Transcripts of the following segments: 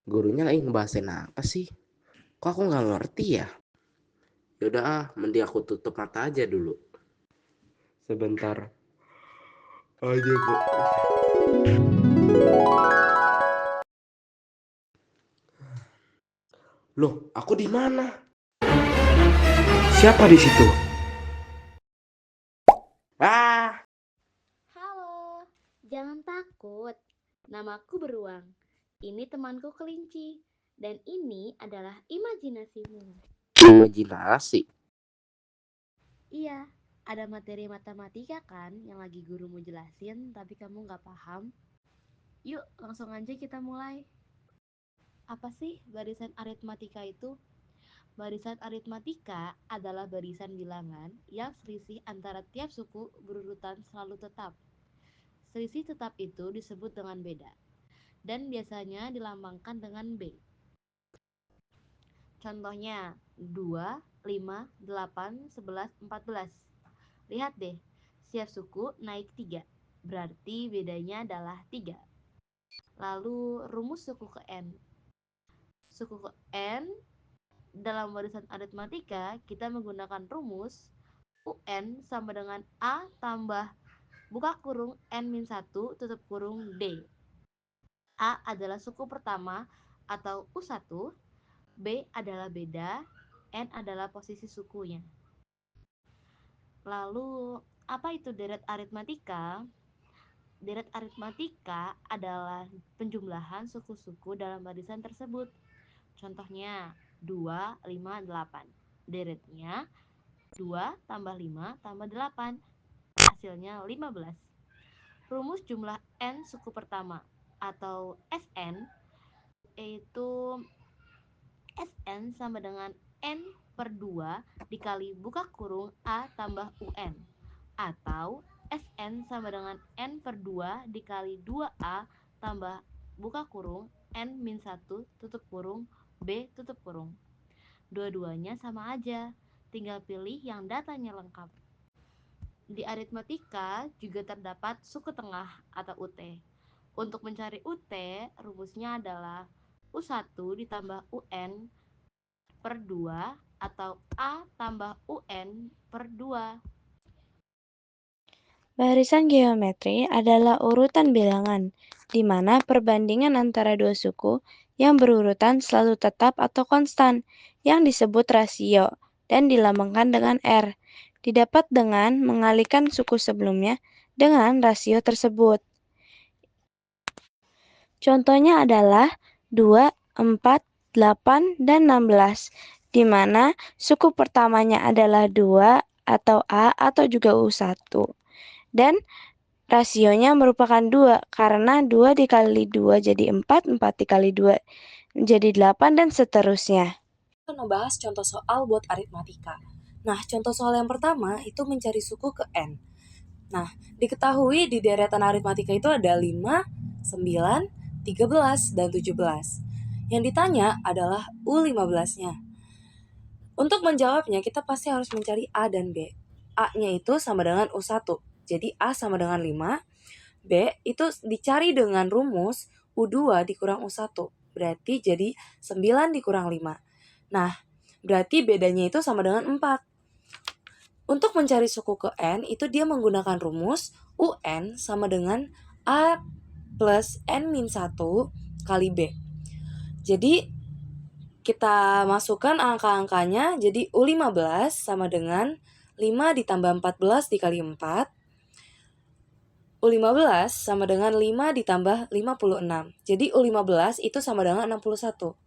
Gurunya lagi ngebahasin apa sih? Kok aku nggak ngerti ya? Yaudah mending aku tutup mata aja dulu. Sebentar aja kok. Loh, aku di mana? Siapa di situ? Ah, Halo, jangan takut. Namaku Beruang. Ini temanku Kelinci. Dan ini adalah imajinasimu. imajinasi. Iya, ada materi matematika kan yang lagi gurumu jelasin tapi kamu nggak paham. Yuk, langsung aja kita mulai. Apa sih barisan aritmatika itu? Barisan aritmatika adalah barisan bilangan yang selisih antara tiap suku berurutan selalu tetap. Selisih tetap itu disebut dengan beda dan biasanya dilambangkan dengan B. Contohnya 2, 5, 8, 11, 14. Lihat deh, setiap suku naik 3, berarti bedanya adalah 3. Lalu rumus suku ke N. Suku ke N dalam barisan aritmatika kita menggunakan rumus UN sama dengan A tambah buka kurung N-1 tutup kurung D. A adalah suku pertama atau U1, B adalah beda, N adalah posisi sukunya. Lalu, apa itu deret aritmatika? Deret aritmatika adalah penjumlahan suku-suku dalam barisan tersebut. Contohnya 2, 5, 8. Deretnya 2 tambah 5 tambah 8. Hasilnya 15. Rumus jumlah N suku pertama atau Sn yaitu Sn sama dengan N per 2 dikali buka kurung A tambah UN atau Sn sama dengan N per 2 dikali 2A tambah buka kurung N-1 tutup kurung B tutup kurung. Dua-duanya sama aja, tinggal pilih yang datanya lengkap. Di aritmatika juga terdapat suku tengah atau UT. Untuk mencari UT, rumusnya adalah U1 ditambah UN per 2 atau A tambah UN per 2. Barisan geometri adalah urutan bilangan, di mana perbandingan antara dua suku yang berurutan selalu tetap atau konstan, yang disebut rasio, dan dilambangkan dengan R. Didapat dengan mengalihkan suku sebelumnya dengan rasio tersebut. Contohnya adalah 2, 4, 8, dan 16, di mana suku pertamanya adalah 2 atau A atau juga U1. Dan rasionya merupakan 2 karena 2 dikali 2 jadi 4, 4 dikali 2 menjadi 8, dan seterusnya. Kita membahas contoh soal buat aritmatika. Nah, contoh soal yang pertama itu mencari suku ke N. Nah, diketahui di deretan aritmatika itu ada 5, 9, 13, dan 17. Yang ditanya adalah U15-nya. Untuk menjawabnya, kita pasti harus mencari A dan B. A-nya itu sama dengan U1. Jadi A sama dengan 5. B itu dicari dengan rumus U2 dikurang U1. Berarti jadi 9 dikurang 5. Nah, berarti bedanya itu sama dengan 4. Untuk mencari suku ke N, itu dia menggunakan rumus UN sama dengan A plus N-1 kali B. Jadi, kita masukkan angka-angkanya, jadi U15 sama dengan 5 ditambah 14 dikali 4. U15 sama dengan 5 ditambah 56. Jadi U15 itu sama dengan 61.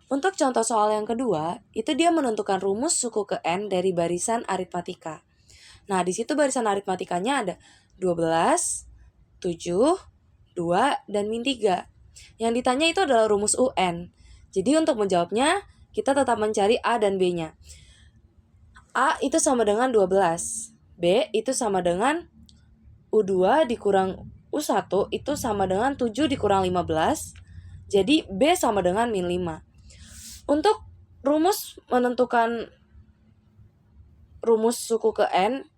Untuk contoh soal yang kedua, itu dia menentukan rumus suku ke N dari barisan aritmatika. Nah, di situ barisan aritmatikanya ada 12, 7, 2, dan min 3. Yang ditanya itu adalah rumus UN. Jadi untuk menjawabnya, kita tetap mencari A dan B-nya. A itu sama dengan 12. B itu sama dengan U2 dikurang U1 itu sama dengan 7 dikurang 15. Jadi B sama dengan min 5. Untuk rumus menentukan rumus suku ke N,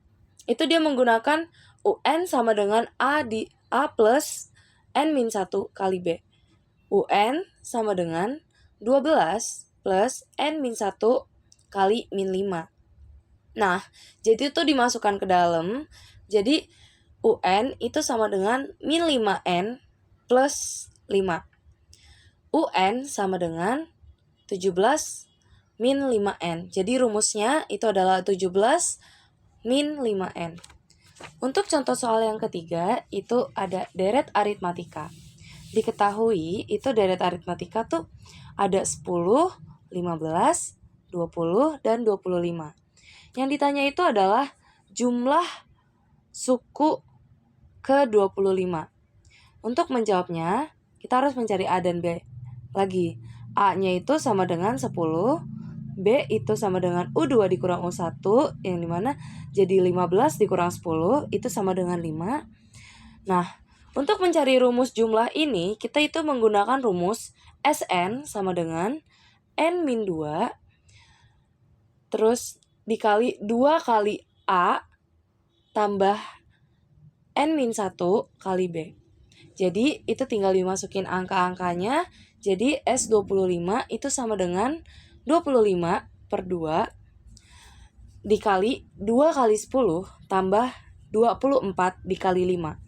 itu dia menggunakan UN sama dengan A plus N-1 kali B. UN sama dengan 12 plus N-1 kali min 5. Nah, jadi itu dimasukkan ke dalam. Jadi UN itu sama dengan min 5N plus 5. UN sama dengan 17 min 5N. Jadi rumusnya itu adalah 17 min 5N. Untuk contoh soal yang ketiga, itu ada deret aritmatika. Diketahui itu deret aritmatika tuh ada 10, 15, 20, dan 25. Yang ditanya itu adalah jumlah suku ke-25. Untuk menjawabnya, kita harus mencari A dan B. Lagi, A-nya itu sama dengan 10, B itu sama dengan U2 dikurang U1, yang dimana jadi 15 dikurang 10, itu sama dengan 5. Nah, untuk mencari rumus jumlah ini, kita itu menggunakan rumus Sn sama dengan N-2, terus dikali 2 kali A tambah N-1 kali B. Jadi itu tinggal dimasukin angka-angkanya. Jadi S25 itu sama dengan 25 per 2 dikali 2 kali 10 tambah 24 dikali 5.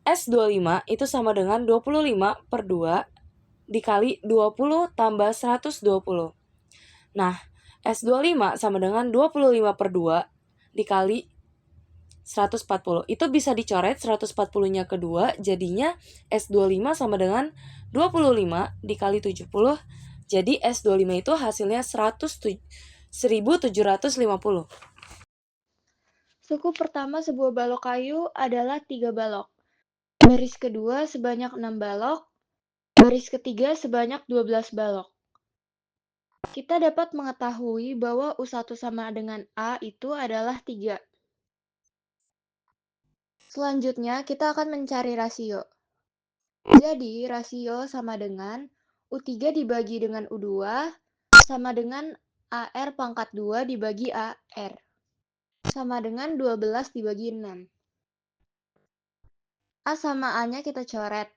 S25 itu sama dengan 25 per 2 dikali 20 tambah 120. Nah, S25 sama dengan 25 per 2 dikali 140. Itu bisa dicoret 140-nya kedua, jadinya S25 sama dengan 25 dikali 70. Jadi S25 itu hasilnya 1750. Suku pertama sebuah balok kayu adalah 3 balok. Baris kedua sebanyak 6 balok. Baris ketiga sebanyak 12 balok. Kita dapat mengetahui bahwa U1 sama dengan A itu adalah 3. Selanjutnya, kita akan mencari rasio. Jadi, rasio sama dengan U3 dibagi dengan U2 sama dengan AR pangkat 2 dibagi AR. Sama dengan 12 dibagi 6. A sama A-nya kita coret.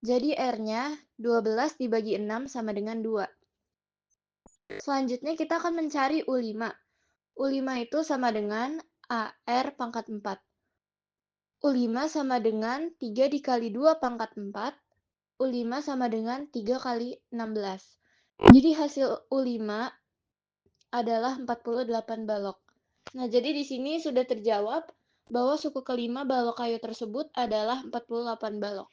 Jadi R-nya 12 dibagi 6 sama dengan 2. Selanjutnya kita akan mencari U5. U5 itu sama dengan AR pangkat 4. U5 sama dengan 3 dikali 2 pangkat 4. U5 sama dengan 3 kali 16. Jadi hasil U5 adalah 48 balok. Nah, jadi di sini sudah terjawab bahwa suku kelima balok kayu tersebut adalah 48 balok.